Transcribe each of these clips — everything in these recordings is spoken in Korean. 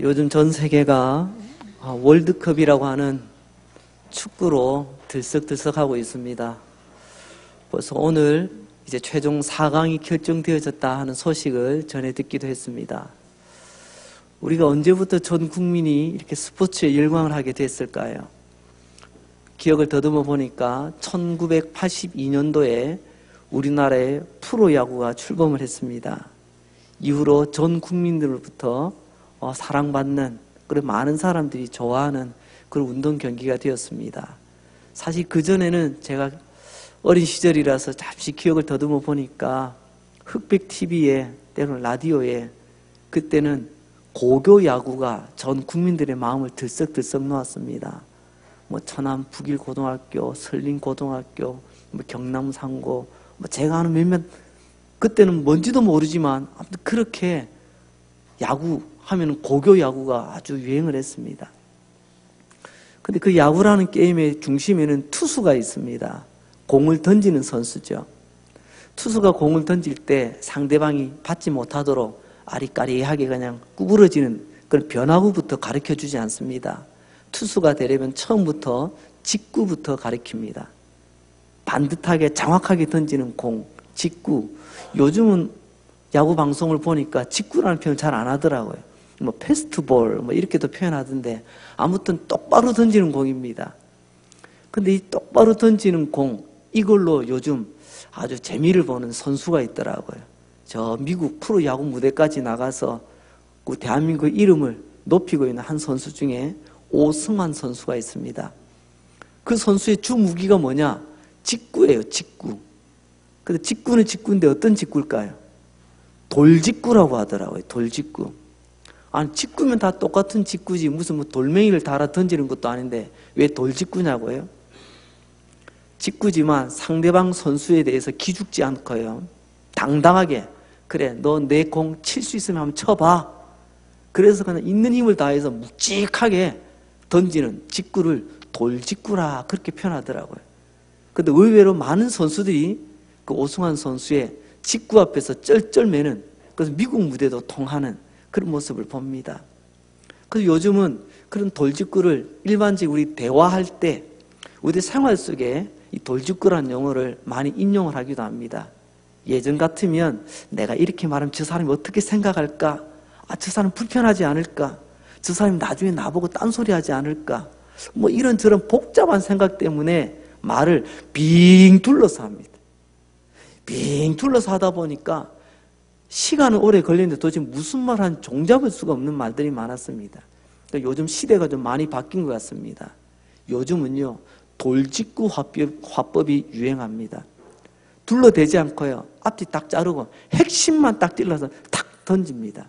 요즘 전 세계가 월드컵이라고 하는 축구로 들썩들썩하고 있습니다. 벌써 오늘 이제 최종 4강이 결정되어졌다 하는 소식을 전해 듣기도 했습니다. 우리가 언제부터 전 국민이 이렇게 스포츠에 열광을 하게 됐을까요? 기억을 더듬어 보니까 1982년도에 우리나라에 프로야구가 출범을 했습니다. 이후로 전 국민들로부터 사랑받는, 그리고 많은 사람들이 좋아하는 그런 운동 경기가 되었습니다. 사실 그전에는 제가 어린 시절이라서 잠시 기억을 더듬어 보니까 흑백 TV에 때로는 라디오에 그때는 고교 야구가 전 국민들의 마음을 들썩들썩 놓았습니다. 천안 북일고등학교, 설린고등학교, 경남상고, 제가 아는 몇몇, 그때는 뭔지도 모르지만 아무튼 그렇게 야구 하면 고교 야구가 아주 유행을 했습니다. 근데 그 야구라는 게임의 중심에는 투수가 있습니다. 공을 던지는 선수죠. 투수가 공을 던질 때 상대방이 받지 못하도록 아리까리하게 그냥 구부러지는 그런 변화구부터 가르쳐 주지 않습니다. 투수가 되려면 처음부터 직구부터 가르칩니다. 반듯하게 정확하게 던지는 공, 직구. 요즘은 야구 방송을 보니까 직구라는 표현 잘 안 하더라고요. 패스트볼 이렇게도 표현하던데 아무튼 똑바로 던지는 공입니다. 근데 이 똑바로 던지는 공, 이걸로 요즘 아주 재미를 보는 선수가 있더라고요. 저 미국 프로야구 무대까지 나가서 그 대한민국 이름을 높이고 있는 한 선수 중에 오승환 선수가 있습니다. 그 선수의 주 무기가 뭐냐? 직구예요, 직구. 근데 직구는 직구인데 어떤 직구일까요? 돌직구라고 하더라고요, 돌직구. 아니, 직구면 다 똑같은 직구지, 무슨 돌멩이를 달아 던지는 것도 아닌데 왜 돌직구냐고요? 직구지만 상대방 선수에 대해서 기죽지 않고요, 당당하게, 그래, 너 내 공 칠 수 있으면 한번 쳐봐. 그래서 그냥 있는 힘을 다해서 묵직하게 던지는 직구를 돌직구라 그렇게 표현하더라고요. 근데 의외로 많은 선수들이 그 오승환 선수의 직구 앞에서 쩔쩔매는, 그래서 미국 무대도 통하는 그런 모습을 봅니다. 그래서 요즘은 그런 돌직구를 일반적으로 우리 대화할 때 우리 생활 속에 이 돌직구라는 용어를 많이 인용을 하기도 합니다. 예전 같으면 내가 이렇게 말하면 저 사람이 어떻게 생각할까? 저 사람 불편하지 않을까? 저 사람이 나중에 나보고 딴소리 하지 않을까? 이런저런 복잡한 생각 때문에 말을 빙 둘러서 합니다. 빙 둘러서 하다 보니까 시간은 오래 걸리는데 도대체 무슨 말 하는지 종잡을 수가 없는 말들이 많았습니다. 그러니까 요즘 시대가 좀 많이 바뀐 것 같습니다. 요즘은요, 돌직구 화법이 유행합니다. 둘러대지 않고요, 앞뒤 딱 자르고 핵심만 딱 찔러서 탁 던집니다.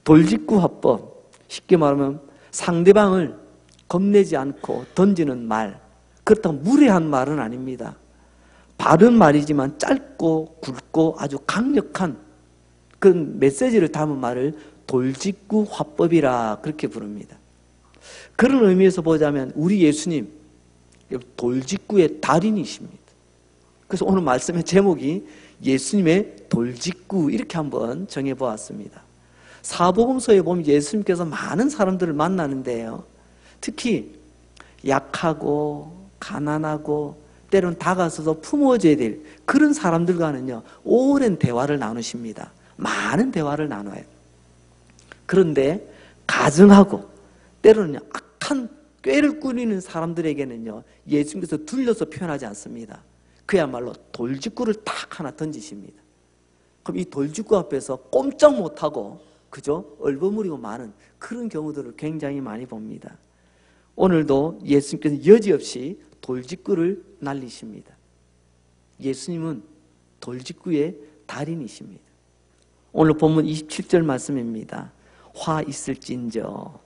돌직구 화법, 쉽게 말하면 상대방을 겁내지 않고 던지는 말, 그렇다고 무례한 말은 아닙니다. 바른 말이지만 짧고 굵고 아주 강력한 그런 메시지를 담은 말을 돌직구 화법이라 그렇게 부릅니다. 그런 의미에서 보자면 우리 예수님 돌직구의 달인이십니다. 그래서 오늘 말씀의 제목이 예수님의 돌직구, 이렇게 한번 정해보았습니다. 사복음서에 보면 예수님께서 많은 사람들을 만나는데요, 특히 약하고 가난하고 때로는 다가서서 품어줘야 될 그런 사람들과는요, 오랜 대화를 나누십니다. 많은 대화를 나눠요. 그런데 가증하고 때로는 악한 꾀를 꾸리는 사람들에게는요, 예수님께서 둘러서 표현하지 않습니다. 그야말로 돌직구를 탁 하나 던지십니다. 그럼 이 돌직구 앞에서 꼼짝 못하고 그저 얼버무리고 마는 그런 경우들을 굉장히 많이 봅니다. 오늘도 예수님께서 여지없이 돌직구를 날리십니다. 예수님은 돌직구의 달인이십니다. 오늘 본문 27절 말씀입니다. 화 있을진저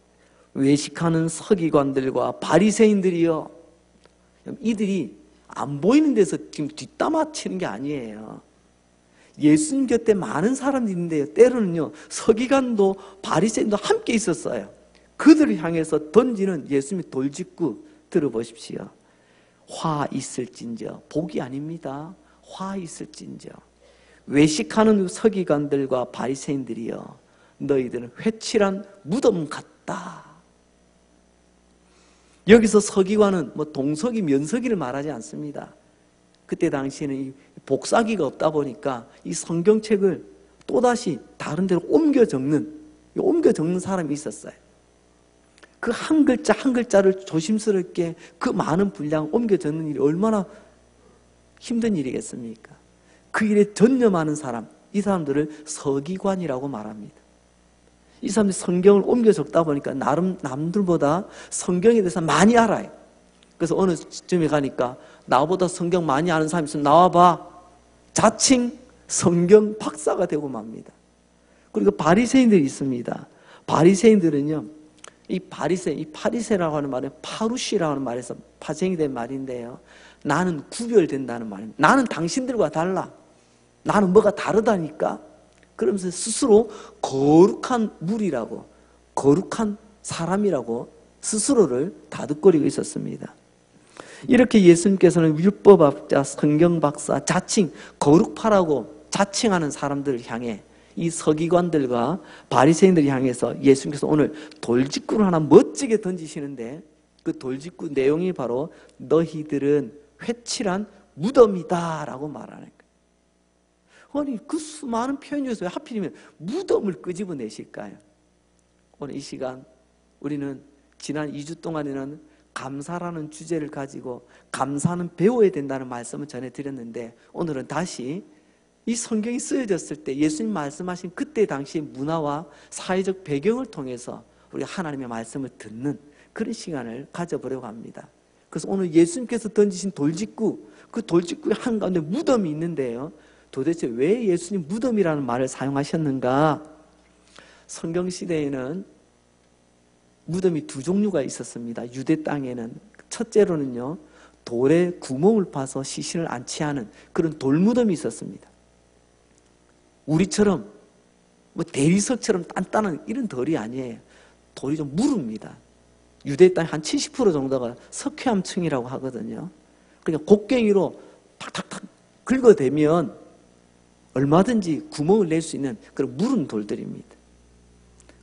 외식하는 서기관들과 바리새인들이여. 이들이 안 보이는 데서 지금 뒷담화 치는 게 아니에요. 예수님 곁에 많은 사람들이 있는데요, 때로는요, 서기관도 바리새인도 함께 있었어요. 그들을 향해서 던지는 예수님의 돌직구 들어보십시오. 화 있을진저, 복이 아닙니다. 화 있을진저 외식하는 서기관들과 바리새인들이여 너희들은 회칠한 무덤 같다. 여기서 서기관은 뭐 동서기, 면서기를 말하지 않습니다. 그때 당시에는 이 복사기가 없다 보니까 이 성경책을 또다시 다른 데로 옮겨 적는 사람이 있었어요. 그 한 글자 한 글자를 조심스럽게 그 많은 분량 옮겨 적는 일이 얼마나 힘든 일이겠습니까? 그 일에 전념하는 사람, 이 사람들을 서기관이라고 말합니다. 이 사람들이 성경을 옮겨 적다 보니까 나름 남들보다 성경에 대해서 많이 알아요. 그래서 어느 시점에 가니까 나보다 성경 많이 아는 사람이 있으면 나와봐. 자칭 성경 박사가 되고 맙니다. 그리고 바리새인들이 있습니다. 바리새인들은요, 이 파리새라고 하는 말은 파루시라고 하는 말에서 파생이 된 말인데요. 나는 구별된다는 말입니다. 나는 당신들과 달라. 나는 뭐가 다르다니까. 그러면서 스스로 거룩한 무리라고, 거룩한 사람이라고 스스로를 다독거리고 있었습니다. 이렇게 예수님께서는 율법학자, 성경박사, 자칭 거룩파라고 자칭하는 사람들을 향해, 이 서기관들과 바리새인들을 향해서 예수님께서 오늘 돌직구를 하나 멋지게 던지시는데, 그 돌직구 내용이 바로 너희들은 회칠한 무덤이다 라고 말하는 거예요. 아니 그 수많은 표현 중에서 왜 하필이면 무덤을 끄집어내실까요? 오늘 이 시간 우리는 지난 2주 동안에는 감사라는 주제를 가지고 감사는 배워야 된다는 말씀을 전해드렸는데, 오늘은 다시 이 성경이 쓰여졌을 때 예수님 말씀하신 그때 당시의 문화와 사회적 배경을 통해서 우리가 하나님의 말씀을 듣는 그런 시간을 가져보려고 합니다. 그래서 오늘 예수님께서 던지신 돌직구, 그 돌직구의 한가운데 무덤이 있는데요, 도대체 왜 예수님 무덤이라는 말을 사용하셨는가? 성경시대에는 무덤이 두 종류가 있었습니다. 유대 땅에는 첫째로는요, 돌에 구멍을 파서 시신을 안치하는 그런 돌무덤이 있었습니다. 우리처럼 뭐 대리석처럼 단단한 이런 돌이 아니에요. 돌이 좀 무릅니다. 유대 땅 한 70% 정도가 석회암층이라고 하거든요. 그러니까 곡괭이로 탁탁탁 긁어대면 얼마든지 구멍을 낼 수 있는 그런 무른 돌들입니다.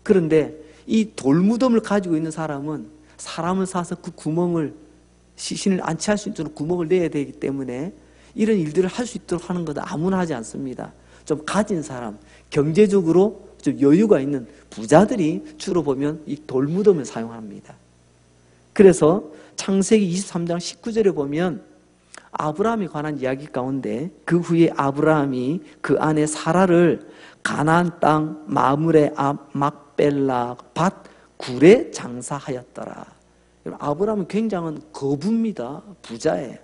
그런데 이 돌무덤을 가지고 있는 사람은 사람을 사서 그 구멍을, 시신을 안치할 수 있도록 구멍을 내야 되기 때문에 이런 일들을 할 수 있도록 하는 것은 아무나 하지 않습니다. 좀 가진 사람, 경제적으로 좀 여유가 있는 부자들이 주로 보면 이 돌무덤을 사용합니다. 그래서 창세기 23장 19절에 보면 아브라함에 관한 이야기 가운데, 그 후에 아브라함이 그 아내 사라를 가나안 땅 마므레 앞 막벨라 밭 굴에 장사하였더라. 아브라함은 굉장한 거부입니다. 부자예요.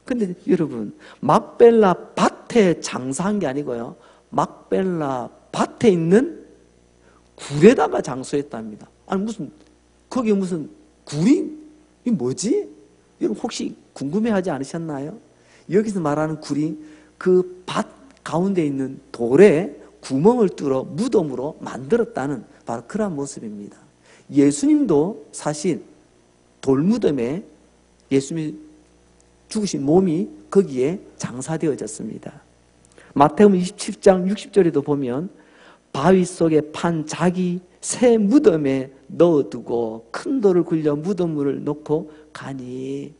근데 여러분, 막벨라 밭에 장사한 게 아니고요, 막벨라 밭에 있는 굴에다가 장수했답니다. 아니 무슨 거기 무슨 굴이 이 뭐지? 여러분 혹시 궁금해하지 않으셨나요? 여기서 말하는 굴이 그 밭 가운데 있는 돌에 구멍을 뚫어 무덤으로 만들었다는 바로 그런 모습입니다. 예수님도 사실 돌무덤에 예수님이 죽으신 몸이 거기에 장사되어졌습니다. 마태복음 27장 60절에도 보면 바위 속에 판 자기 새 무덤에 넣어두고 큰 돌을 굴려 무덤물을 놓고 가니,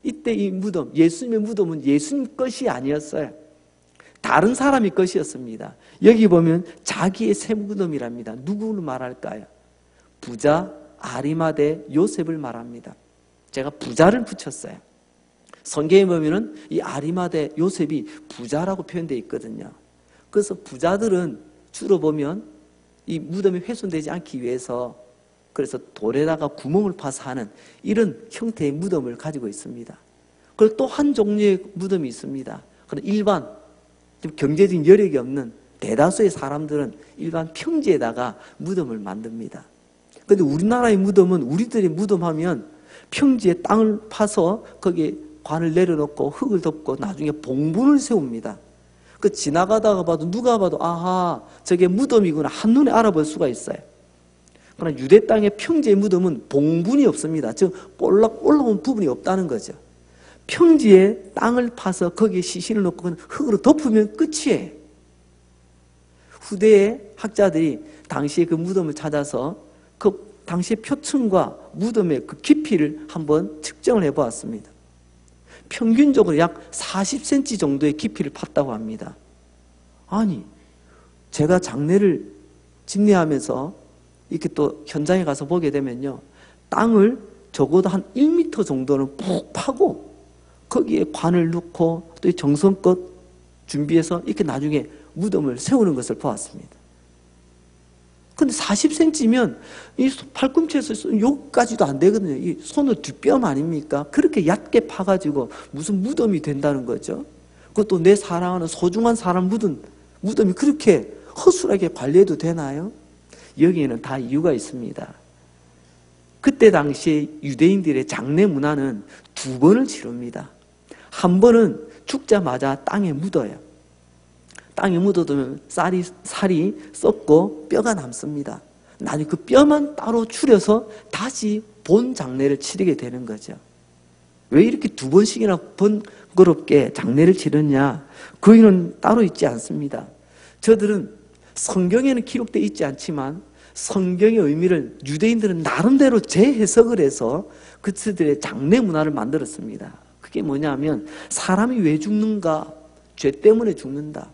이때 이 무덤, 예수님의 무덤은 예수님 것이 아니었어요. 다른 사람의 것이었습니다. 여기 보면 자기의 새 무덤이랍니다. 누구를 말할까요? 부자 아리마대 요셉을 말합니다. 제가 부자를 붙였어요. 성경에 보면은 이 아리마대 요셉이 부자라고 표현되어 있거든요. 그래서 부자들은 주로 보면 이 무덤이 훼손되지 않기 위해서 그래서 돌에다가 구멍을 파서 하는 이런 형태의 무덤을 가지고 있습니다. 그리고 또 한 종류의 무덤이 있습니다. 그런 일반 경제적인 여력이 없는 대다수의 사람들은 일반 평지에다가 무덤을 만듭니다. 그런데 우리나라의 무덤은, 우리들의 무덤하면 평지에 땅을 파서 거기에 관을 내려놓고 흙을 덮고 나중에 봉분을 세웁니다. 그 지나가다가 봐도 누가 봐도 아하 저게 무덤이구나 한눈에 알아볼 수가 있어요. 그러나 유대 땅의 평지의 무덤은 봉분이 없습니다. 즉 올라온 부분이 없다는 거죠. 평지에 땅을 파서 거기에 시신을 놓고 흙으로 덮으면 끝이에요. 후대의 학자들이 당시에 그 무덤을 찾아서 그 당시의 표층과 무덤의 그 깊이를 한번 측정을 해보았습니다. 평균적으로 약 40cm 정도의 깊이를 팠다고 합니다. 아니, 제가 장례를 집례하면서 이렇게 또 현장에 가서 보게 되면요, 땅을 적어도 한 1m 정도는 푹 파고 거기에 관을 넣고 또 정성껏 준비해서 이렇게 나중에 무덤을 세우는 것을 보았습니다. 근데 40cm면 이 팔꿈치에서 여기까지도 안 되거든요. 이 손의 뒷뼘 아닙니까? 그렇게 얕게 파가지고 무슨 무덤이 된다는 거죠. 그것도 내 사랑하는 소중한 사람 무덤이 그렇게 허술하게 관리해도 되나요? 여기에는 다 이유가 있습니다. 그때 당시에 유대인들의 장례 문화는 두 번을 치릅니다. 한 번은 죽자마자 땅에 묻어요. 땅에 묻어두면 살이 썩고 뼈가 남습니다. 나중에 그 뼈만 따로 추려서 다시 본 장례를 치르게 되는 거죠. 왜 이렇게 두 번씩이나 번거롭게 장례를 치르냐? 그 이유는 따로 있지 않습니다. 저들은 성경에는 기록되어 있지 않지만 성경의 의미를 유대인들은 나름대로 재해석을 해서 그들의 장례 문화를 만들었습니다. 그게 뭐냐면 사람이 왜 죽는가? 죄 때문에 죽는다.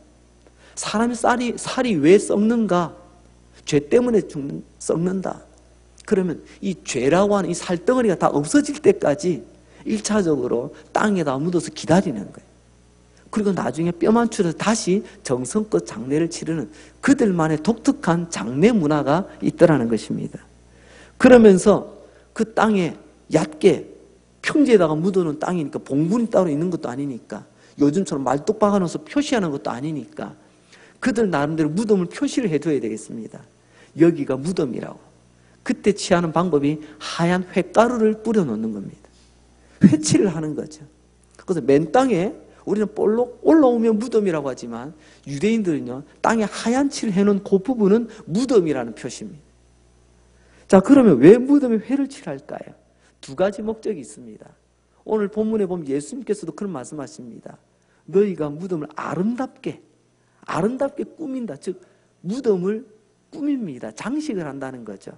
사람의 살이 왜 썩는가? 죄 때문에 썩는다. 그러면 이 죄라고 하는 이 살덩어리가 다 없어질 때까지 1차적으로 땅에다 묻어서 기다리는 거예요. 그리고 나중에 뼈만 추려서 다시 정성껏 장례를 치르는 그들만의 독특한 장례 문화가 있더라는 것입니다. 그러면서 그 땅에 얕게 평지에다가 묻어놓은 땅이니까 봉분이 따로 있는 것도 아니니까 요즘처럼 말뚝 박아놓아서 표시하는 것도 아니니까 그들 나름대로 무덤을 표시를 해둬야 되겠습니다. 여기가 무덤이라고. 그때 취하는 방법이 하얀 횟가루를 뿌려놓는 겁니다. 회칠을 하는 거죠. 그래서 맨 땅에 우리는 볼록 올라오면 무덤이라고 하지만 유대인들은요, 땅에 하얀 칠을 해놓은 그 부분은 무덤이라는 표시입니다. 자, 그러면 왜 무덤에 회를 칠할까요? 두 가지 목적이 있습니다. 오늘 본문에 보면 예수님께서도 그런 말씀하십니다. 너희가 무덤을 아름답게 꾸민다. 즉 무덤을 꾸밉니다. 장식을 한다는 거죠.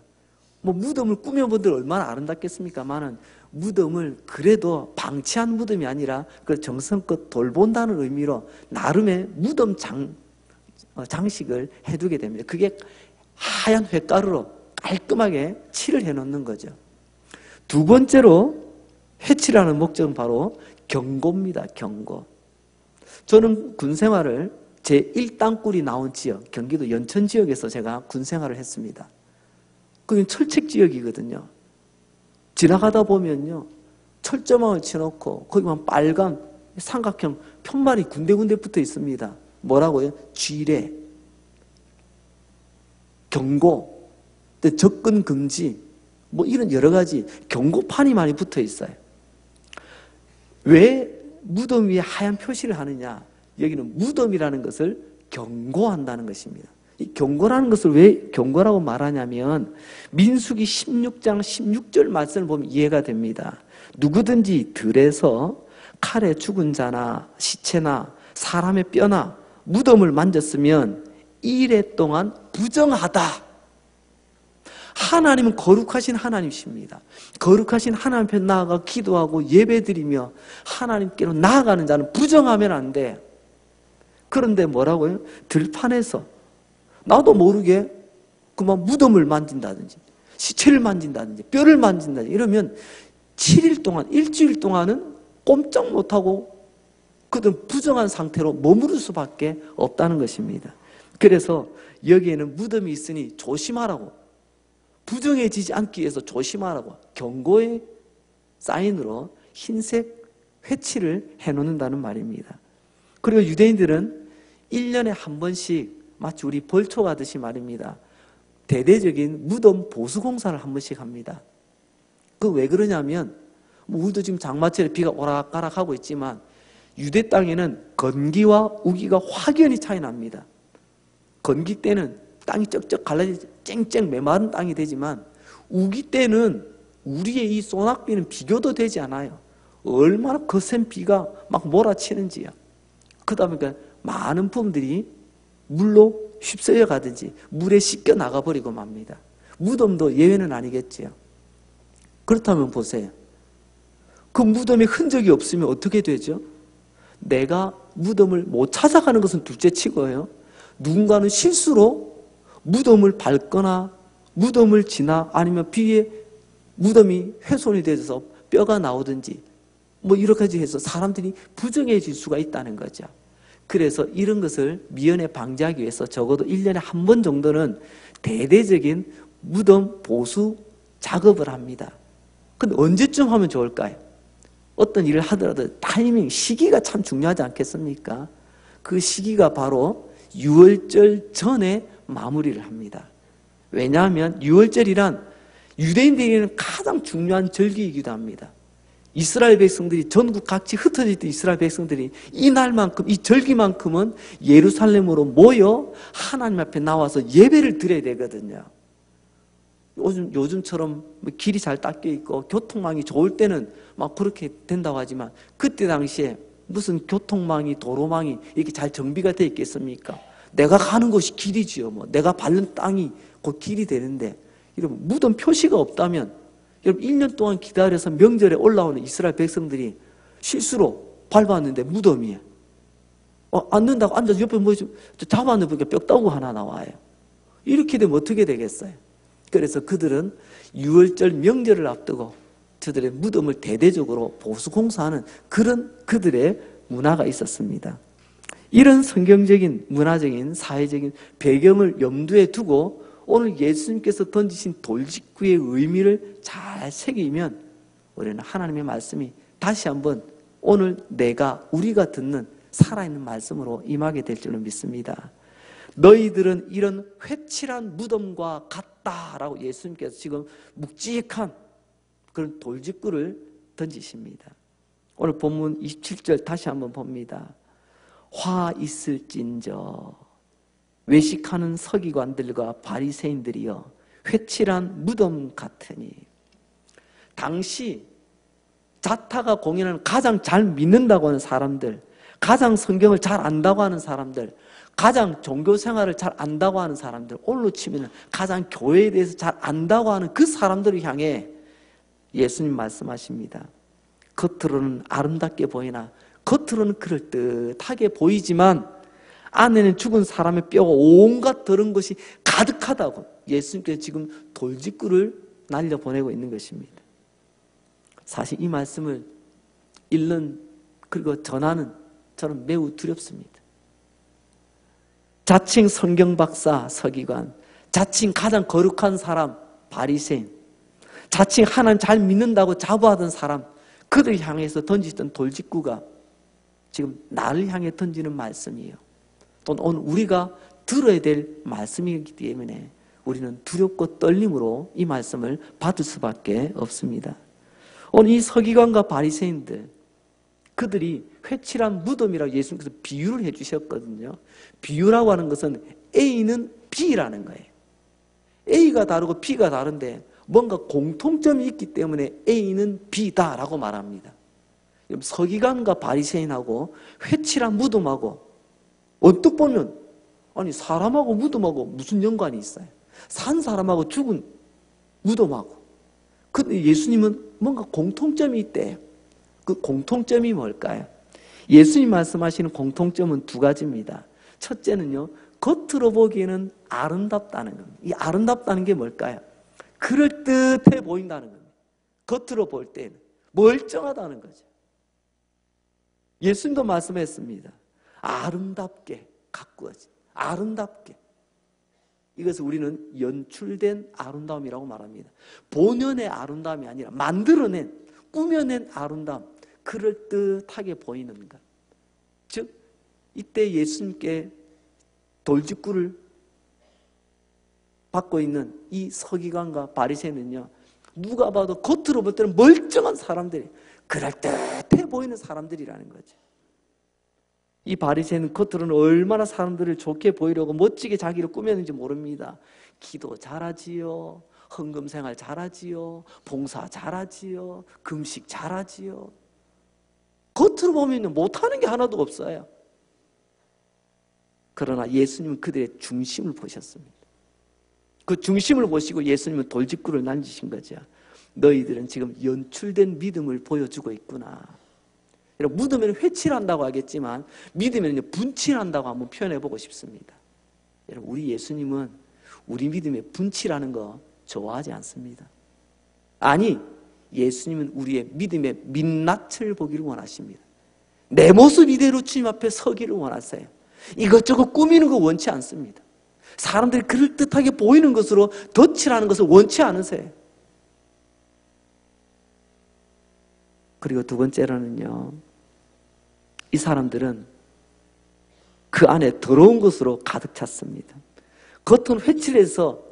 뭐 무덤을 꾸며본들 얼마나 아름답겠습니까만은 무덤을 그래도 방치한 무덤이 아니라 그 정성껏 돌본다는 의미로 나름의 무덤 장식을 해두게 됩니다. 그게 하얀 횟가루로 깔끔하게 칠을 해놓는 거죠. 두 번째로 회칠하는 목적은 바로 경고입니다. 경고. 저는 군생활을 제1땅굴이 나온 지역, 경기도 연천 지역에서 제가 군생활을 했습니다. 그게 철책 지역이거든요. 지나가다 보면요, 철조망을 쳐놓고 거기만 빨간 삼각형 편말이 군데군데 붙어 있습니다. 뭐라고요? 쥐례, 경고, 접근 금지, 뭐 이런 여러 가지 경고판이 많이 붙어 있어요. 왜 무덤 위에 하얀 표시를 하느냐? 여기는 무덤이라는 것을 경고한다는 것입니다. 이 경고라는 것을 왜 경고라고 말하냐면 민수기 16장 16절 말씀을 보면 이해가 됩니다. 누구든지 들에서 칼에 죽은 자나 시체나 사람의 뼈나 무덤을 만졌으면 1회 동안 부정하다. 하나님은 거룩하신 하나님이십니다. 거룩하신 하나님 앞에 나아가 기도하고 예배드리며 하나님께로 나아가는 자는 부정하면 안 돼. 그런데 뭐라고요? 들판에서 나도 모르게 그만 무덤을 만진다든지 시체를 만진다든지 뼈를 만진다든지 이러면 7일 동안 일주일 동안은 꼼짝 못하고 그들은 부정한 상태로 머무를 수밖에 없다는 것입니다. 그래서 여기에는 무덤이 있으니 조심하라고, 부정해지지 않기 위해서 조심하라고 경고의 사인으로 흰색 회칠을 해놓는다는 말입니다. 그리고 유대인들은 1년에 한 번씩 마치 우리 벌초 가듯이 말입니다. 대대적인 무덤 보수공사를 한 번씩 합니다. 그 왜 그러냐면 우리도 지금 장마철에 비가 오락가락하고 있지만 유대 땅에는 건기와 우기가 확연히 차이 납니다. 건기 때는 땅이 쩍쩍 갈라져 쨍쨍 메마른 땅이 되지만 우기 때는 우리의 이 소낙비는 비교도 되지 않아요. 얼마나 거센 비가 막 몰아치는지요. 그러다 보니까 많은 부분들이 물로 휩쓸려 가든지 물에 씻겨 나가버리고 맙니다. 무덤도 예외는 아니겠지요. 그렇다면 보세요. 그 무덤에 흔적이 없으면 어떻게 되죠? 내가 무덤을 못 찾아가는 것은 둘째치고요. 누군가는 실수로 무덤을 밟거나 무덤을 지나 아니면 비에 무덤이 훼손이 되어서 뼈가 나오든지 뭐 이렇게 해서 사람들이 부정해질 수가 있다는 거죠. 그래서 이런 것을 미연에 방지하기 위해서 적어도 1년에 한 번 정도는 대대적인 무덤 보수 작업을 합니다. 근데 언제쯤 하면 좋을까요? 어떤 일을 하더라도 타이밍, 시기가 참 중요하지 않겠습니까? 그 시기가 바로 유월절 전에 마무리를 합니다. 왜냐하면 유월절이란 유대인들에게는 가장 중요한 절기이기도 합니다. 이스라엘 백성들이 전국 각지 흩어져 있던 이스라엘 백성들이 이 날만큼, 이 절기만큼은 예루살렘으로 모여 하나님 앞에 나와서 예배를 드려야 되거든요. 요즘처럼 길이 잘 닦여 있고 교통망이 좋을 때는 막 그렇게 된다고 하지만 그때 당시에 무슨 교통망이, 도로망이 이렇게 잘 정비가 되어 있겠습니까? 내가 가는 곳이 길이지요. 뭐 내가 밟는 땅이 곧 길이 되는데, 여러분 무덤 표시가 없다면, 여러분 1년 동안 기다려서 명절에 올라오는 이스라엘 백성들이 실수로 밟았는데 무덤이에요. 앉는다고 앉아서 옆에 뭐 잡아놓으니까 뼈다구 하나 나와요. 이렇게 되면 어떻게 되겠어요? 그래서 그들은 유월절 명절을 앞두고 저들의 무덤을 대대적으로 보수공사하는 그런 그들의 문화가 있었습니다. 이런 성경적인, 문화적인, 사회적인 배경을 염두에 두고 오늘 예수님께서 던지신 돌직구의 의미를 잘 새기면 우리는 하나님의 말씀이 다시 한번 오늘 우리가 듣는 살아있는 말씀으로 임하게 될 줄로 믿습니다. 너희들은 이런 회칠한 무덤과 같다라고 예수님께서 지금 묵직한 그런 돌직구를 던지십니다. 오늘 본문 27절 다시 한번 봅니다. 화 있을진저 외식하는 서기관들과 바리새인들이여 회칠한 무덤 같으니. 당시 자타가 공인하는 가장 잘 믿는다고 하는 사람들, 가장 성경을 잘 안다고 하는 사람들, 가장 종교 생활을 잘 안다고 하는 사람들, 오늘로 치면 가장 교회에 대해서 잘 안다고 하는 그 사람들을 향해 예수님 말씀하십니다. 겉으로는 아름답게 보이나 겉으로는 그럴듯하게 보이지만 안에는 죽은 사람의 뼈가 온갖 더러운 것이 가득하다고 예수님께서 지금 돌직구를 날려보내고 있는 것입니다. 사실 이 말씀을 읽는 그리고 전하는 저는 매우 두렵습니다. 자칭 성경박사 서기관, 자칭 가장 거룩한 사람 바리새인, 자칭 하나님 잘 믿는다고 자부하던 사람, 그들 향해서 던지던 돌직구가 지금 나를 향해 던지는 말씀이에요. 또는 오늘 우리가 들어야 될 말씀이기 때문에 우리는 두렵고 떨림으로 이 말씀을 받을 수밖에 없습니다. 오늘 이 서기관과 바리새인들, 그들이 회칠한 무덤이라고 예수님께서 비유를 해주셨거든요. 비유라고 하는 것은 A는 B라는 거예요. A가 다르고 B가 다른데 뭔가 공통점이 있기 때문에 A는 B다라고 말합니다. 서기관과 바리새인하고 회칠한 무덤하고 언뜻 보면 아니 사람하고 무덤하고 무슨 연관이 있어요? 산 사람하고 죽은 무덤하고. 근데 예수님은 뭔가 공통점이 있대요. 그 공통점이 뭘까요? 예수님 말씀하시는 공통점은 두 가지입니다. 첫째는요, 겉으로 보기에는 아름답다는 겁니다. 이 아름답다는 게 뭘까요? 그럴듯해 보인다는 겁니다. 겉으로 볼 때는 멀쩡하다는 거죠. 예수님도 말씀했습니다. 아름답게 가꾸어진, 아름답게. 이것을 우리는 연출된 아름다움이라고 말합니다. 본연의 아름다움이 아니라 만들어낸, 꾸며낸 아름다움, 그럴듯하게 보이는 것. 즉 이때 예수님께 돌직구를 받고 있는 이 서기관과 바리새인은요, 누가 봐도 겉으로 볼 때는 멀쩡한 사람들이, 그럴듯해 보이는 사람들이라는 거죠. 이 바리새인은 겉으로는 얼마나 사람들을 좋게 보이려고 멋지게 자기를 꾸몄는지 모릅니다. 기도 잘하지요, 헌금생활 잘하지요, 봉사 잘하지요, 금식 잘하지요. 겉으로 보면 못하는 게 하나도 없어요. 그러나 예수님은 그들의 중심을 보셨습니다. 그 중심을 보시고 예수님은 돌직구를 날리신 거죠. 너희들은 지금 연출된 믿음을 보여주고 있구나. 여러분, 믿으면 회칠한다고 하겠지만 믿으면 분칠한다고 한번 표현해보고 싶습니다. 여러분, 우리 예수님은 우리 믿음에 분칠하는 거 좋아하지 않습니다. 아니, 예수님은 우리의 믿음의 민낯을 보기를 원하십니다. 내 모습 이대로 주님 앞에 서기를 원하세요. 이것저것 꾸미는 거 원치 않습니다. 사람들이 그럴듯하게 보이는 것으로 덧칠하는 것을 원치 않으세요. 그리고 두 번째로는요, 이 사람들은 그 안에 더러운 것으로 가득 찼습니다. 겉은 회칠해서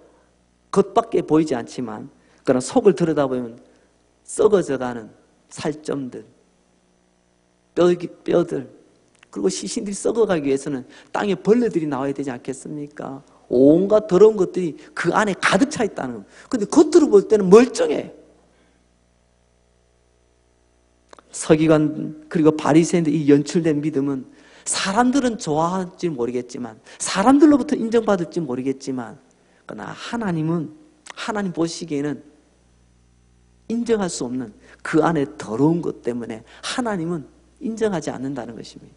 겉밖에 보이지 않지만 그러나 속을 들여다보면 썩어져가는 살점들, 뼈들, 그리고 시신들이 썩어가기 위해서는 땅에 벌레들이 나와야 되지 않겠습니까? 온갖 더러운 것들이 그 안에 가득 차 있다는 거예요. 근데 겉으로 볼 때는 멀쩡해. 서기관 그리고 바리새인들 이 연출된 믿음은 사람들은 좋아할지 모르겠지만, 사람들로부터 인정받을지 모르겠지만, 그러나 하나님 보시기에는 인정할 수 없는 그 안에 더러운 것 때문에 하나님은 인정하지 않는다는 것입니다.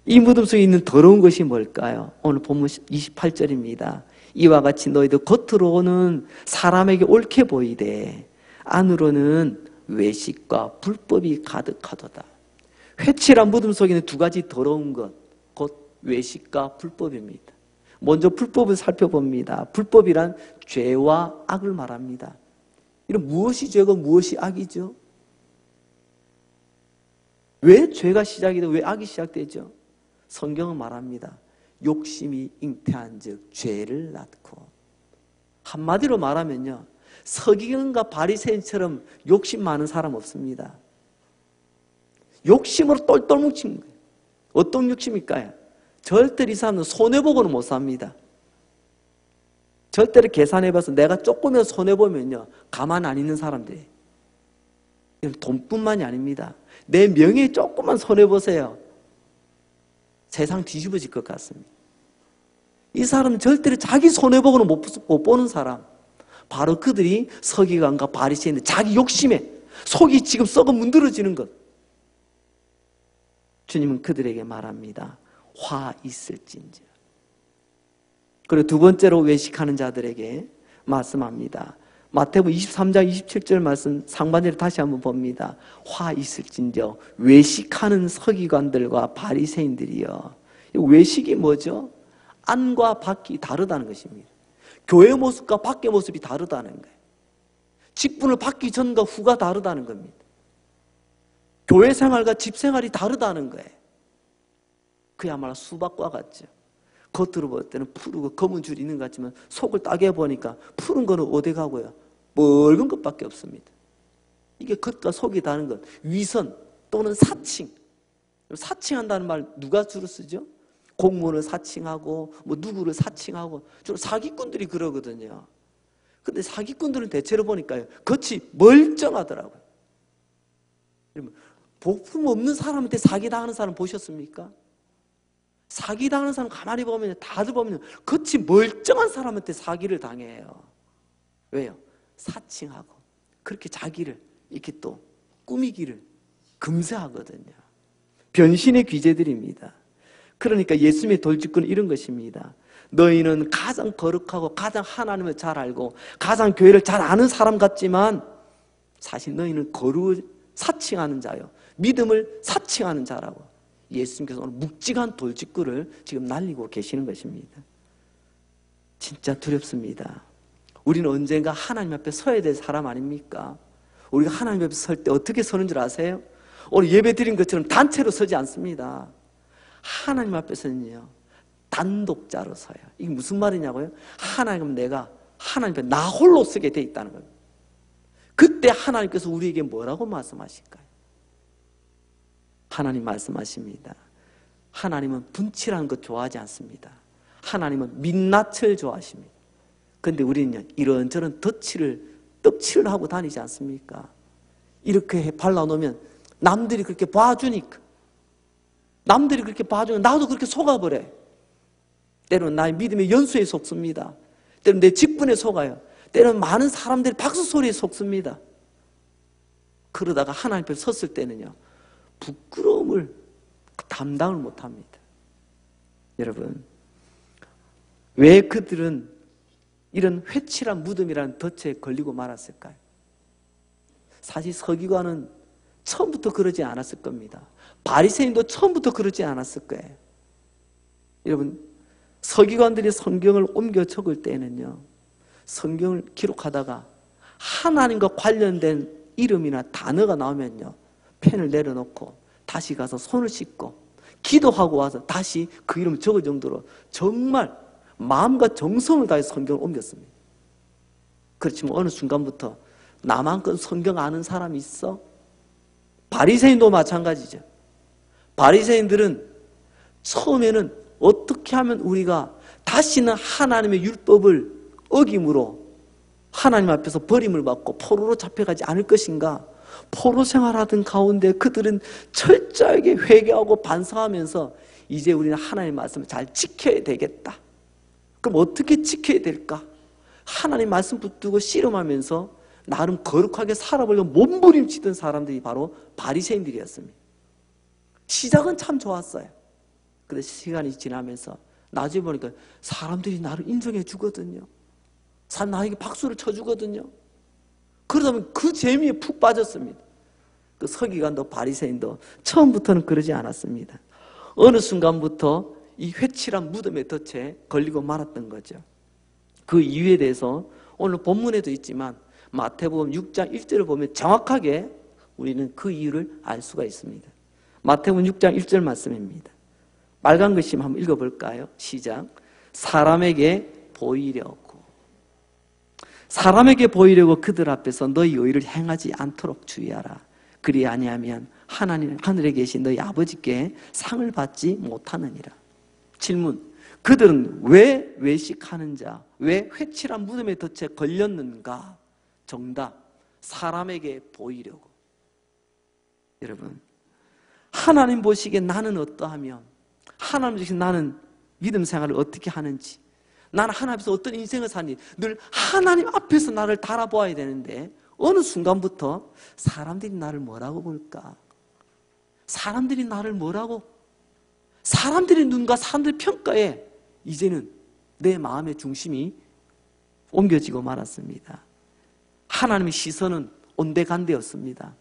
이 무덤 속에 있는 더러운 것이 뭘까요? 오늘 본문 28절입니다. 이와 같이 너희도 겉으로는 사람에게 옳게 보이되 안으로는 외식과 불법이 가득하도다. 회칠한 무덤 속에 있는 두 가지 더러운 것, 곧 외식과 불법입니다. 먼저 불법을 살펴봅니다. 불법이란 죄와 악을 말합니다. 이런 무엇이 죄고 무엇이 악이죠? 왜 죄가 시작이 되고 왜 악이 시작되죠? 성경은 말합니다. 욕심이 잉태한 즉 죄를 낳고. 한마디로 말하면요, 서기관과 바리새인처럼 욕심 많은 사람 없습니다. 욕심으로 똘똘 뭉친 거예요. 어떤 욕심일까요? 절대로 이 사람은 손해보고는 못 삽니다. 절대로 계산해봐서 내가 조금이라도 손해보면요, 가만 안 있는 사람들이에요. 돈뿐만이 아닙니다. 내 명예에 조금만 손해보세요. 세상 뒤집어질 것 같습니다. 이 사람은 절대로 자기 손해보고는 못 보는 사람, 바로 그들이 서기관과 바리새인들, 자기 욕심에 속이 지금 썩어 문드러지는 것. 주님은 그들에게 말합니다. 화 있을진저. 그리고 두 번째로 외식하는 자들에게 말씀합니다. 마태복음 23장 27절 말씀 상반절에 다시 한번 봅니다. 화 있을진저 외식하는 서기관들과 바리새인들이여. 외식이 뭐죠? 안과 밖이 다르다는 것입니다. 교회 모습과 밖의 모습이 다르다는 거예요. 직분을 받기 전과 후가 다르다는 겁니다. 교회 생활과 집 생활이 다르다는 거예요. 그야말로 수박과 같죠. 겉으로 볼 때는 푸르고 검은 줄이 있는 것 같지만 속을 따게 보니까 푸른 거는 어디 가고요? 묽은 것밖에 없습니다. 이게 겉과 속이 다른 것. 위선 또는 사칭. 사칭한다는 말 누가 주로 쓰죠? 공무원을 사칭하고 뭐 누구를 사칭하고 주로 사기꾼들이 그러거든요. 근데 사기꾼들은 대체로 보니까요, 겉이 멀쩡하더라고요. 복품 없는 사람한테 사기당하는 사람 보셨습니까? 사기당하는 사람 가만히 보면 다들 보면 겉이 멀쩡한 사람한테 사기를 당해요. 왜요? 사칭하고 그렇게 자기를 이렇게 또 꾸미기를 금세하거든요. 변신의 귀재들입니다. 그러니까 예수님의 돌직구는 이런 것입니다. 너희는 가장 거룩하고 가장 하나님을 잘 알고 가장 교회를 잘 아는 사람 같지만 사실 너희는 거룩을 사칭하는 자요, 믿음을 사칭하는 자라고 예수님께서 오늘 묵직한 돌직구를 지금 날리고 계시는 것입니다. 진짜 두렵습니다. 우리는 언젠가 하나님 앞에 서야 될 사람 아닙니까? 우리가 하나님 앞에 설 때 어떻게 서는 줄 아세요? 오늘 예배 드린 것처럼 단체로 서지 않습니다. 하나님 앞에서는요, 단독자로 서요. 이게 무슨 말이냐고요? 하나님은 내가 하나님 앞에 나 홀로 서게 돼 있다는 겁니다. 그때 하나님께서 우리에게 뭐라고 말씀하실까요? 하나님 말씀하십니다. 하나님은 분칠한 것 좋아하지 않습니다. 하나님은 민낯을 좋아하십니다. 그런데 우리는요, 이런저런 떡칠을 하고 다니지 않습니까? 이렇게 발라놓으면 남들이 그렇게 봐주니까, 남들이 그렇게 봐주면 나도 그렇게 속아버려. 때로는 나의 믿음의 연수에 속습니다. 때로는 내 직분에 속아요. 때로는 많은 사람들이 박수 소리에 속습니다. 그러다가 하나님 앞에 섰을 때는요, 부끄러움을 감당을 못합니다. 여러분, 왜 그들은 이런 회칠한 무덤이라는 덫에 걸리고 말았을까요? 사실 서기관은 처음부터 그러지 않았을 겁니다. 바리새인도 처음부터 그러지 않았을 거예요. 여러분, 서기관들이 성경을 옮겨 적을 때는요, 성경을 기록하다가 하나님과 관련된 이름이나 단어가 나오면요, 펜을 내려놓고 다시 가서 손을 씻고 기도하고 와서 다시 그 이름을 적을 정도로 정말 마음과 정성을 다해서 성경을 옮겼습니다. 그렇지만 어느 순간부터 나만큼 성경 아는 사람이 있어? 바리새인도 마찬가지죠. 바리새인들은 처음에는 어떻게 하면 우리가 다시는 하나님의 율법을 어김으로 하나님 앞에서 버림을 받고 포로로 잡혀가지 않을 것인가? 포로 생활하던 가운데 그들은 철저하게 회개하고 반성하면서 이제 우리는 하나님의 말씀을 잘 지켜야 되겠다. 그럼 어떻게 지켜야 될까? 하나님 말씀 붙들고 씨름하면서 나름 거룩하게 살아보려고 몸부림치던 사람들이 바로 바리새인들이었습니다. 시작은 참 좋았어요. 그런데 시간이 지나면서 나중에 보니까 사람들이 나를 인정해 주거든요. 사람 나에게 박수를 쳐주거든요. 그러다 보면 그 재미에 푹 빠졌습니다. 그 서기관도 바리새인도 처음부터는 그러지 않았습니다. 어느 순간부터 이 회칠한 무덤의 덫에 걸리고 말았던 거죠. 그 이유에 대해서 오늘 본문에도 있지만 마태복음 6장 1절을 보면 정확하게 우리는 그 이유를 알 수가 있습니다. 마태복음 6장 1절 말씀입니다. 빨간 글씨만 한번 읽어볼까요? 시작. 사람에게 보이려고 그들 앞에서 너희 의를 행하지 않도록 주의하라. 그리 아니하면 하나님 하늘에 계신 너희 아버지께 상을 받지 못하느니라. 질문. 그들은 왜 외식하는 자, 왜 회칠한 무덤의 덫에 걸렸는가? 정답. 사람에게 보이려고. 여러분, 하나님 보시기에 나는 어떠하며, 하나님 보시기에 나는 믿음 생활을 어떻게 하는지, 나는 하나님 앞에서 어떤 인생을 사는지 늘 하나님 앞에서 나를 달아보아야 되는데 어느 순간부터 사람들이 나를 뭐라고 볼까? 사람들이 나를 뭐라고? 사람들의 눈과 사람들의 평가에 이제는 내 마음의 중심이 옮겨지고 말았습니다. 하나님의 시선은 온데간데였습니다.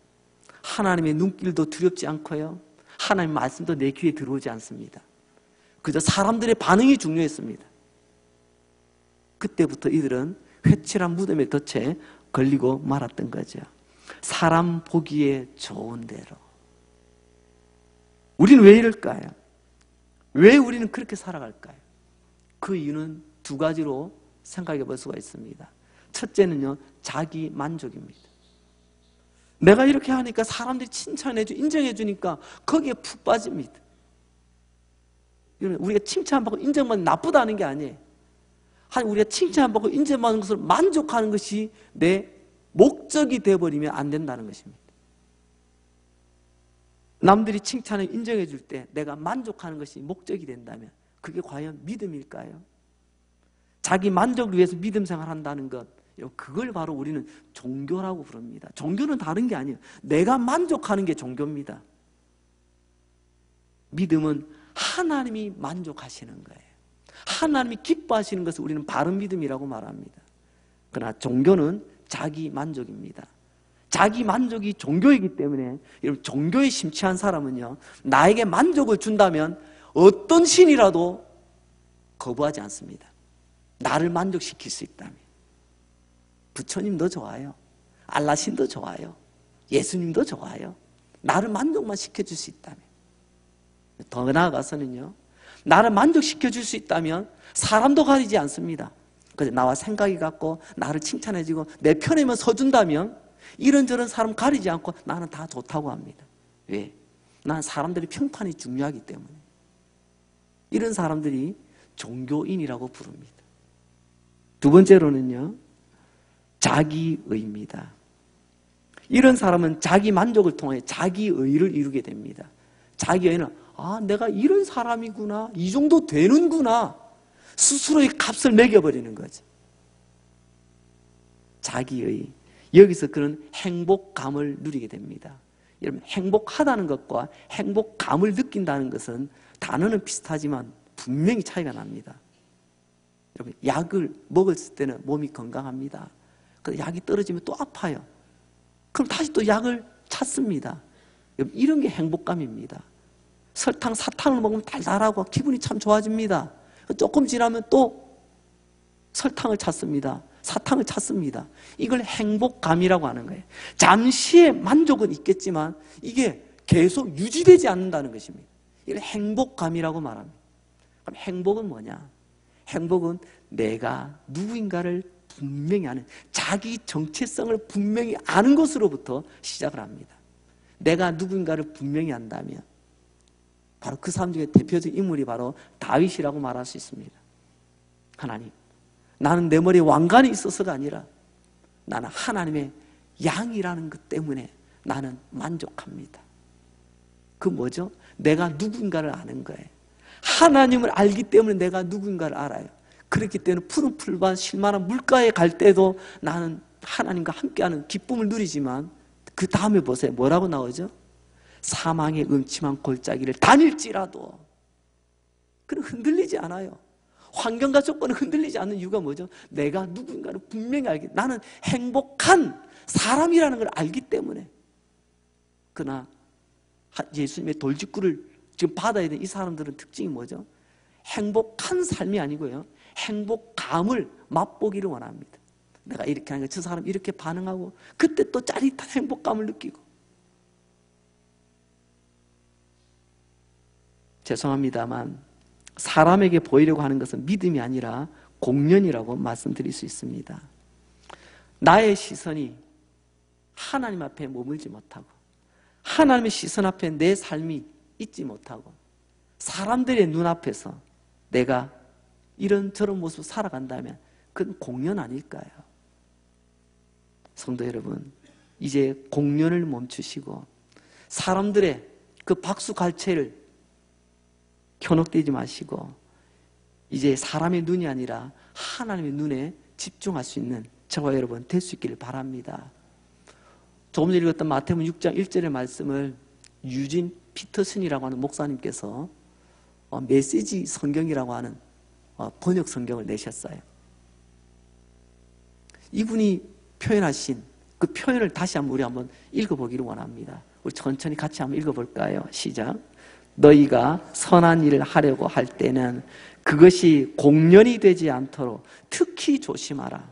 하나님의 눈길도 두렵지 않고요, 하나님의 말씀도 내 귀에 들어오지 않습니다. 그저 사람들의 반응이 중요했습니다. 그때부터 이들은 회칠한 무덤의 덫에 걸리고 말았던 거죠. 사람 보기에 좋은 대로. 우리는 왜 이럴까요? 왜 우리는 그렇게 살아갈까요? 그 이유는 두 가지로 생각해 볼 수가 있습니다. 첫째는요, 자기 만족입니다. 내가 이렇게 하니까 사람들이 칭찬해주고 인정해주니까 거기에 푹 빠집니다. 우리가 칭찬받고 인정받는 나쁘다는 게 아니에요. 우리가 칭찬받고 인정받는 것을 만족하는 것이 내 목적이 되어버리면 안 된다는 것입니다. 남들이 칭찬을 인정해 줄 때 내가 만족하는 것이 목적이 된다면 그게 과연 믿음일까요? 자기 만족을 위해서 믿음 생활한다는 것, 그걸 바로 우리는 종교라고 부릅니다. 종교는 다른 게 아니에요. 내가 만족하는 게 종교입니다. 믿음은 하나님이 만족하시는 거예요. 하나님이 기뻐하시는 것을 우리는 바른 믿음이라고 말합니다. 그러나 종교는 자기 만족입니다. 자기 만족이 종교이기 때문에 여러분, 종교에 심취한 사람은요, 나에게 만족을 준다면 어떤 신이라도 거부하지 않습니다. 나를 만족시킬 수 있다면. 부처님도 좋아요. 알라신도 좋아요. 예수님도 좋아요. 나를 만족만 시켜줄 수 있다면. 더 나아가서는요, 나를 만족시켜줄 수 있다면 사람도 가리지 않습니다. 그래서 나와 생각이 같고 나를 칭찬해주고 내 편에만 서준다면 이런저런 사람 가리지 않고 나는 다 좋다고 합니다. 왜? 난 사람들의 평판이 중요하기 때문에. 이런 사람들이 종교인이라고 부릅니다. 두 번째로는요, 자기의입니다. 이런 사람은 자기 만족을 통해 자기의를 이루게 됩니다. 자기의는 아, 내가 이런 사람이구나, 이 정도 되는구나, 스스로의 값을 매겨버리는 거지. 자기의, 여기서 그런 행복감을 누리게 됩니다. 여러분, 행복하다는 것과 행복감을 느낀다는 것은 단어는 비슷하지만 분명히 차이가 납니다. 여러분, 약을 먹었을 때는 몸이 건강합니다. 그런데 약이 떨어지면 또 아파요. 그럼 다시 또 약을 찾습니다. 여러분, 이런 게 행복감입니다. 설탕, 사탕을 먹으면 달달하고 기분이 참 좋아집니다. 조금 지나면 또 설탕을 찾습니다. 사탕을 찾습니다. 이걸 행복감이라고 하는 거예요. 잠시의 만족은 있겠지만 이게 계속 유지되지 않는다는 것입니다. 이걸 행복감이라고 말합니다. 그럼 행복은 뭐냐? 행복은 내가 누구인가를 분명히 아는, 자기 정체성을 분명히 아는 것으로부터 시작을 합니다. 내가 누구인가를 분명히 안다면 바로 그 사람 중에 대표적 인물이 바로 다윗이라고 말할 수 있습니다. 하나님, 나는 내 머리에 왕관이 있어서가 아니라 나는 하나님의 양이라는 것 때문에 나는 만족합니다. 그 뭐죠? 내가 누군가를 아는 거예요. 하나님을 알기 때문에 내가 누군가를 알아요. 그렇기 때문에 푸른 풀밭 실만한 물가에 갈 때도 나는 하나님과 함께하는 기쁨을 누리지만 그 다음에 보세요. 뭐라고 나오죠? 사망의 음침한 골짜기를 다닐지라도 그는 흔들리지 않아요. 환경과 조건은 흔들리지 않는 이유가 뭐죠? 내가 누군가를 분명히 알기, 나는 행복한 사람이라는 걸 알기 때문에. 그러나 예수님의 돌직구를 지금 받아야 되는 이 사람들은 특징이 뭐죠? 행복한 삶이 아니고요, 행복감을 맛보기를 원합니다. 내가 이렇게 하니까 저 사람 이렇게 반응하고 그때 또 짜릿한 행복감을 느끼고. 죄송합니다만 사람에게 보이려고 하는 것은 믿음이 아니라 공연이라고 말씀드릴 수 있습니다. 나의 시선이 하나님 앞에 머물지 못하고 하나님의 시선 앞에 내 삶이 있지 못하고 사람들의 눈앞에서 내가 이런저런 모습 살아간다면 그건 공연 아닐까요? 성도 여러분, 이제 공연을 멈추시고 사람들의 그 박수갈채를 현혹되지 마시고 이제 사람의 눈이 아니라 하나님의 눈에 집중할 수 있는 저와 여러분 될 수 있기를 바랍니다. 조금 전에 읽었던 마태복음 6장 1절의 말씀을 유진 피터슨이라고 하는 목사님께서 메시지 성경이라고 하는 번역 성경을 내셨어요. 이분이 표현하신 그 표현을 다시 한번 우리 한번 읽어보기를 원합니다. 우리 천천히 같이 한번 읽어볼까요? 시작. 너희가 선한 일을 하려고 할 때는 그것이 공연이 되지 않도록 특히 조심하라.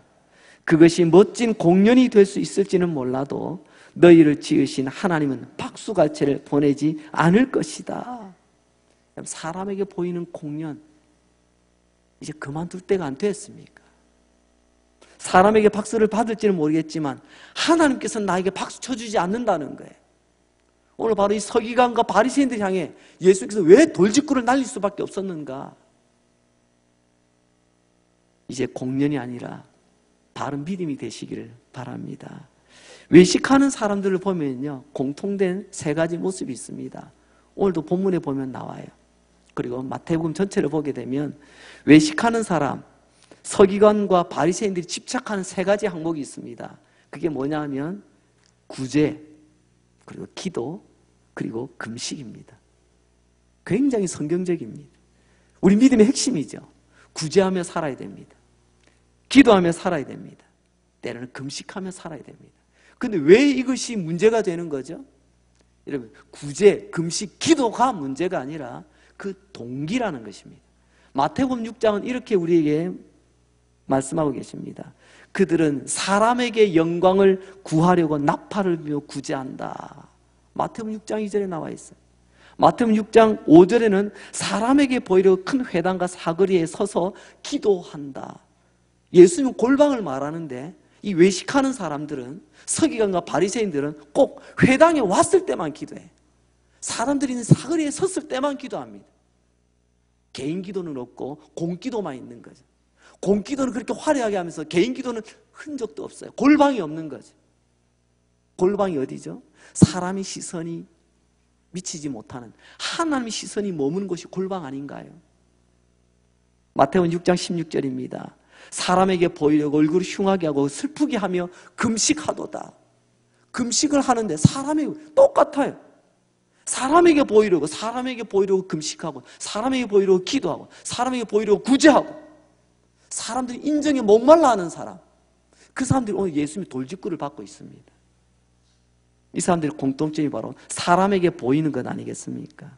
그것이 멋진 공연이 될 수 있을지는 몰라도 너희를 지으신 하나님은 박수갈채를 보내지 않을 것이다. 사람에게 보이는 공연 이제 그만둘 때가 안 됐습니까? 사람에게 박수를 받을지는 모르겠지만 하나님께서는 나에게 박수 쳐주지 않는다는 거예요. 오늘 바로 이 서기관과 바리새인들 향해 예수께서 왜 돌직구를 날릴 수밖에 없었는가? 이제 공연이 아니라 바른 믿음이 되시기를 바랍니다. 외식하는 사람들을 보면요, 공통된 세 가지 모습이 있습니다. 오늘도 본문에 보면 나와요. 그리고 마태복음 전체를 보게 되면 외식하는 사람, 서기관과 바리새인들이 집착하는 세 가지 항목이 있습니다. 그게 뭐냐 하면 구제, 그리고 기도, 그리고 금식입니다. 굉장히 성경적입니다. 우리 믿음의 핵심이죠. 구제하며 살아야 됩니다. 기도하며 살아야 됩니다. 때로는 금식하며 살아야 됩니다. 그런데 왜 이것이 문제가 되는 거죠? 여러분, 구제, 금식, 기도가 문제가 아니라 그 동기라는 것입니다. 마태복음 6장은 이렇게 우리에게 말씀하고 계십니다. 그들은 사람에게 영광을 구하려고 나팔을 불며 구제한다. 마태복음 6장 2절에 나와 있어요. 마태복음 6장 5절에는 사람에게 보이려고 큰 회당과 사거리에 서서 기도한다. 예수님은 골방을 말하는데 이 외식하는 사람들은, 서기관과 바리새인들은 꼭 회당에 왔을 때만 기도해. 사람들이 있는 사거리에 섰을 때만 기도합니다. 개인 기도는 없고 공기도만 있는 거죠. 공기도는 그렇게 화려하게 하면서 개인 기도는 흔적도 없어요. 골방이 없는 거죠. 골방이 어디죠? 사람의 시선이 미치지 못하는 하나님의 시선이 머무는 곳이 골방 아닌가요? 마태복음 6장 16절입니다. 사람에게 보이려고 얼굴을 흉하게 하고 슬프게 하며 금식하도다. 금식을 하는데 사람에게 똑같아요. 사람에게 보이려고 금식하고, 사람에게 보이려고 기도하고, 사람에게 보이려고 구제하고, 사람들이 인정에 목말라 하는 사람, 그 사람들이 오늘 예수님의 돌직구를 받고 있습니다. 이 사람들의 공통점이 바로 사람에게 보이는 것 아니겠습니까?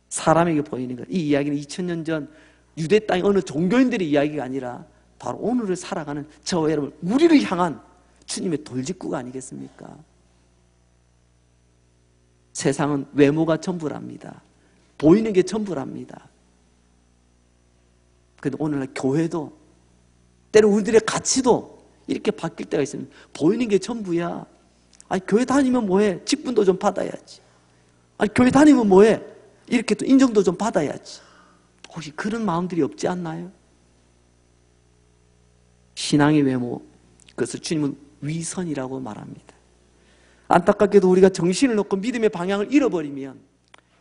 사람에게 보이는 것. 이 이야기는 2000년 전 유대 땅의 어느 종교인들의 이야기가 아니라 바로 오늘을 살아가는 저와 여러분, 우리를 향한 주님의 돌직구가 아니겠습니까? 세상은 외모가 전부랍니다. 보이는 게 전부랍니다. 그런데 오늘날 교회도 때로 우리들의 가치도 이렇게 바뀔 때가 있습니다. 보이는 게 전부야. 아니, 교회 다니면 뭐해? 직분도 좀 받아야지. 아니, 교회 다니면 뭐해? 이렇게 또 인정도 좀 받아야지. 혹시 그런 마음들이 없지 않나요? 신앙의 외모, 그것을 주님은 위선이라고 말합니다. 안타깝게도 우리가 정신을 놓고 믿음의 방향을 잃어버리면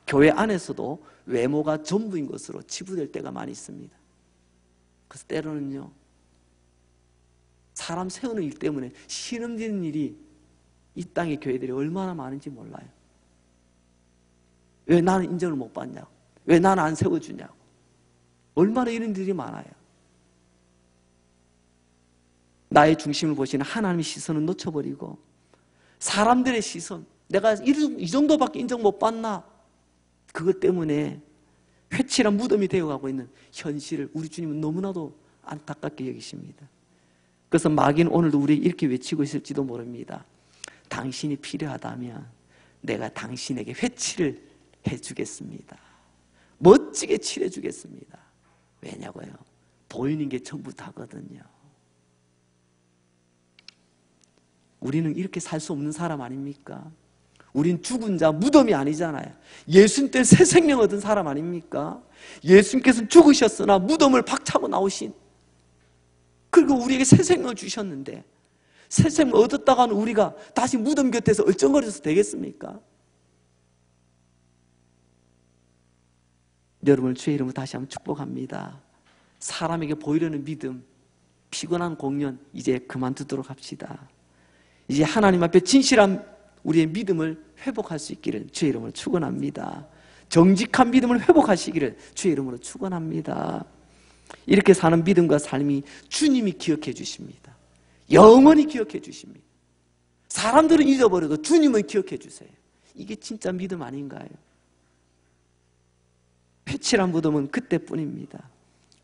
교회 안에서도 외모가 전부인 것으로 치부될 때가 많이 있습니다. 그래서 때로는요, 사람 세우는 일 때문에 신음지는 일이 이 땅의 교회들이 얼마나 많은지 몰라요. 왜 나는 인정을 못 받냐고, 왜 나는 안 세워주냐고, 얼마나 이런 일이 많아요. 나의 중심을 보시는 하나님의 시선은 놓쳐버리고 사람들의 시선, 내가 이 정도밖에 인정 못 받나, 그것 때문에 회칠한 무덤이 되어가고 있는 현실을 우리 주님은 너무나도 안타깝게 여기십니다. 그래서 마귀는 오늘도 우리 이렇게 외치고 있을지도 모릅니다. 당신이 필요하다면 내가 당신에게 회칠을 해주겠습니다. 멋지게 칠해주겠습니다. 왜냐고요? 보이는 게 전부 다거든요. 우리는 이렇게 살 수 없는 사람 아닙니까? 우린 죽은 자, 무덤이 아니잖아요. 예수님 때문에 새 생명 얻은 사람 아닙니까? 예수님께서는 죽으셨으나 무덤을 박차고 나오신, 그리고 우리에게 새 생명을 주셨는데 새 생명을 얻었다고 하는 우리가 다시 무덤 곁에서 얼쩡거려서 되겠습니까? 여러분을 주의 이름으로 다시 한번 축복합니다. 사람에게 보이려는 믿음, 피곤한 공연 이제 그만두도록 합시다. 이제 하나님 앞에 진실한 우리의 믿음을 회복할 수 있기를 주의 이름으로 축원합니다. 정직한 믿음을 회복하시기를 주의 이름으로 축원합니다. 이렇게 사는 믿음과 삶이 주님이 기억해 주십니다. 영원히 기억해 주십니다. 사람들은 잊어버려도 주님은 기억해 주세요. 이게 진짜 믿음 아닌가요? 회칠한 무덤은 그때뿐입니다.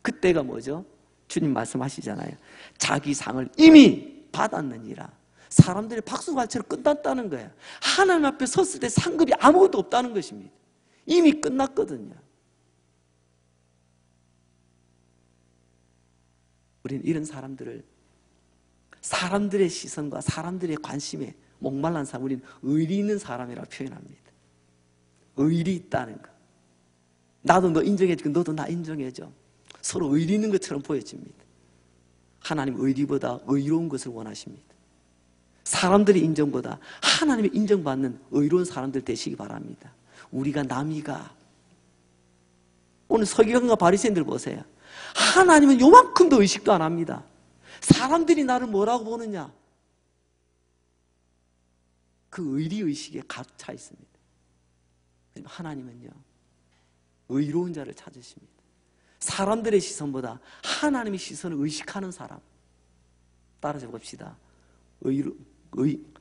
그때가 뭐죠? 주님 말씀하시잖아요. 자기 상을 이미 받았느니라. 사람들이 박수갈채로 끝났다는 거예요. 하나님 앞에 섰을 때 상급이 아무것도 없다는 것입니다. 이미 끝났거든요. 우리는 이런 사람들을, 사람들의 시선과 사람들의 관심에 목말란 사람, 우리는 의리 있는 사람이라고 표현합니다. 의리 있다는 거. 나도 너 인정해주고 너도 나 인정해줘. 서로 의리 있는 것처럼 보여집니다. 하나님 의리보다 의로운 것을 원하십니다. 사람들의 인정보다 하나님의 인정받는 의로운 사람들 되시기 바랍니다. 우리가 남이가, 오늘 서기관과 바리새인들 보세요. 하나님은 요만큼도 의식도 안 합니다. 사람들이 나를 뭐라고 보느냐, 그 의리의식에 가득 차 있습니다. 하나님은요, 의로운 자를 찾으십니다. 사람들의 시선보다 하나님의 시선을 의식하는 사람. 따라서 봅시다.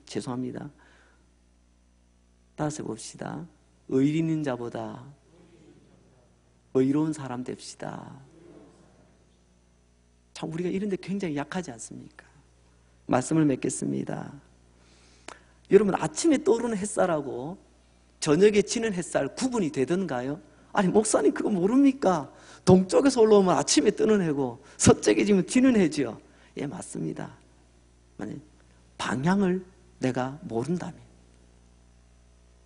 죄송합니다. 따라서 봅시다. 의리 있는 자보다 의로운 사람 됩시다. 참 우리가 이런 데 굉장히 약하지 않습니까? 말씀을 맺겠습니다. 여러분, 아침에 떠오르는 햇살하고 저녁에 지는 햇살 구분이 되던가요? 아니, 목사님 그거 모릅니까? 동쪽에서 올라오면 아침에 뜨는 해고 서쪽에 지면 지는 해죠. 예, 맞습니다. 만약 방향을 내가 모른다면,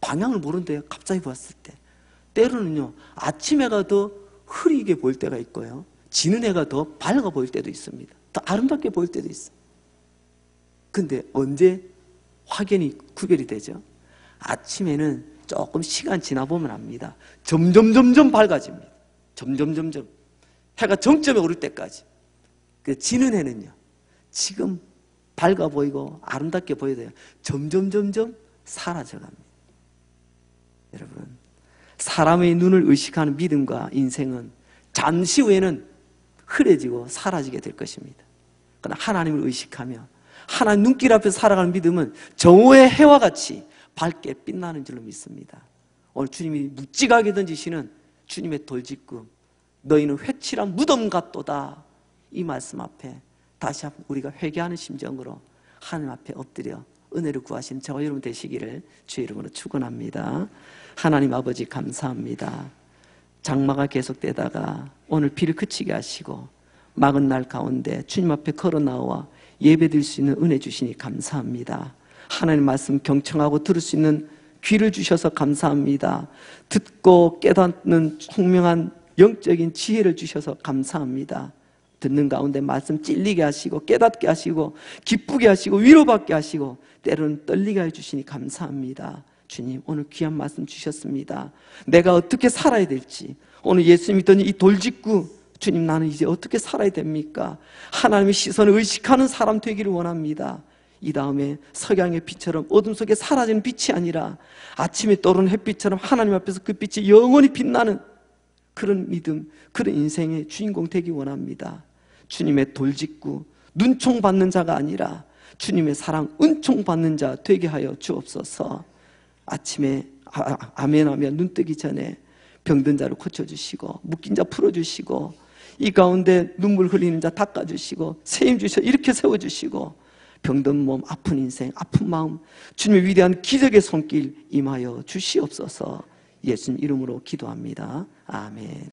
방향을 모르는데 갑자기 봤을 때, 때로는요 아침 해가 더 흐리게 보일 때가 있고요, 지는 해가 더 밝아 보일 때도 있습니다. 더 아름답게 보일 때도 있어요. 근데 언제 확연히 구별이 되죠? 아침에는 조금 시간 지나보면 압니다. 점점 밝아집니다. 점점 해가 정점에 오를 때까지. 그 지는 해는요, 지금 밝아 보이고 아름답게 보여도 점점 사라져갑니다. 여러분, 사람의 눈을 의식하는 믿음과 인생은 잠시 후에는 흐려지고 사라지게 될 것입니다. 그러나 하나님을 의식하며 하나님 눈길 앞에서 살아가는 믿음은 정오의 해와 같이 밝게 빛나는 줄로 믿습니다. 오늘 주님이 묵직하게 던지시는 주님의 돌직구, 너희는 회칠한 무덤 같도다, 이 말씀 앞에 다시 한번 우리가 회개하는 심정으로 하나님 앞에 엎드려 은혜를 구하시는 저와 여러분 되시기를 주의 이름으로 축원합니다. 하나님 아버지 감사합니다. 장마가 계속되다가 오늘 비를 그치게 하시고 막은 날 가운데 주님 앞에 걸어 나와 예배드릴 수 있는 은혜 주시니 감사합니다. 하나님 말씀 경청하고 들을 수 있는 귀를 주셔서 감사합니다. 듣고 깨닫는 총명한 영적인 지혜를 주셔서 감사합니다. 듣는 가운데 말씀 찔리게 하시고 깨닫게 하시고 기쁘게 하시고 위로받게 하시고 때로는 떨리게 해주시니 감사합니다. 주님, 오늘 귀한 말씀 주셨습니다. 내가 어떻게 살아야 될지, 오늘 예수 믿더니 이 돌직구, 주님 나는 이제 어떻게 살아야 됩니까? 하나님의 시선을 의식하는 사람 되기를 원합니다. 이 다음에 석양의 빛처럼 어둠 속에 사라지는 빛이 아니라 아침에 떠오르는 햇빛처럼 하나님 앞에서 그 빛이 영원히 빛나는 그런 믿음, 그런 인생의 주인공 되기 원합니다. 주님의 돌직구, 눈총 받는 자가 아니라 주님의 사랑, 은총 받는 자 되게 하여 주옵소서. 아침에 아멘하며 눈 뜨기 전에 병든 자를 고쳐주시고 묶인 자 풀어주시고 이 가운데 눈물 흘리는 자 닦아주시고 세임 주셔 이렇게 세워주시고 병든 몸, 아픈 인생, 아픈 마음 주님의 위대한 기적의 손길 임하여 주시옵소서. 예수님 이름으로 기도합니다. 아멘.